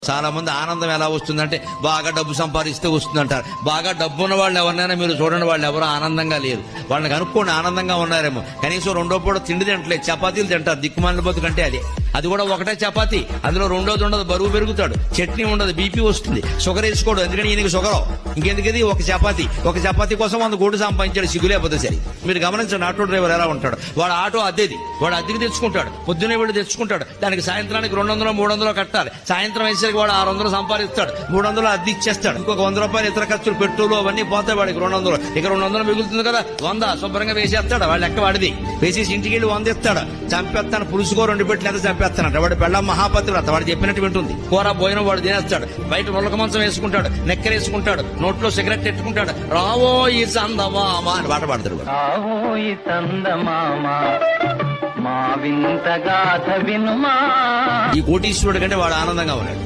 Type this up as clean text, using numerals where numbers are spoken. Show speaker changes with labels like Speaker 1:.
Speaker 1: చాలా మంది ఆనందం ఎలా వస్తుందంటే బాగా డబ్బు సంపాదిస్తే వస్తుందంటారు. బాగా డబ్బు ఉన్న వాళ్ళు ఎవరినైనా మీరు చూడండి, వాళ్ళు ఎవరు ఆనందంగా లేరు. వాళ్ళని కనుక్కోండి, ఆనందంగా ఉన్నారేమో. కనీసం రెండో పూట తిండి తింటలేదు, చపాతీలు తింటారు. దిక్కుమాలిన బతుకంటే అది కూడా ఒకటే చపాతీ, అందులో రెండోది ఉండదు, బరువు పెరుగుతాడు. చట్నీ ఉండదు, బీపీ వస్తుంది. షుగర్ వేసుకోడు, ఎందుకని ఈయనకి షుగర్. ఇంకెందుకది ఒక చపాతీ కోసం 100 కోట్లు సంపాదించాడు, సిగ్గులేకపోతే సరే. మీరు గమనించండి, ఆటో డ్రైవర్ ఎలా ఉంటాడు. వాడు ఆటో అద్దెది, వాడు అద్దెకి తెచ్చుకుంటాడు, పొద్దునే వీళ్ళు తెచ్చుకుంటాడు. దానికి సాయంత్రానికి 200 300 కట్టాలి. సాయంత్రం వేసరికి వాడు 600 సంపాదిస్తాడు, 300 అద్దె ఇచ్చేస్తాడు. ఇంకొక 100 రూపాయలు ఇతర ఖర్చులు, పెట్రోలు అవన్నీ పోతాయి వాడికి 200. ఇక 200 మిగులుతుంది కదా, 100 శుభ్రంగా వేసేస్తాడు. వాడు లెక్క వాడిది. వేసేసి ఇంటికి వెళ్ళి 100 ఇస్తాడు. చంపేస్తాను, పులుసుకో 2 పెట్లు ఎంత చంపేస్తానంట. వాడు పెళ్ళ మహాపతివ్రత, వాడు చెప్పినట్టు వింటుంది. కూర భోజనం వాడు తినేస్తాడు. బయట నులక మంచం వేసుకుంటాడు, నెక్కరేసుకుంటాడు, నోట్లో సిగరెట్ ఎట్టుకుంటాడు. రావో ఈ చందమామ అని పాట పాడతాడు. ఈ కోటీశ్వరుడు కంటే వాడు ఆనందంగా ఉన్నాడు.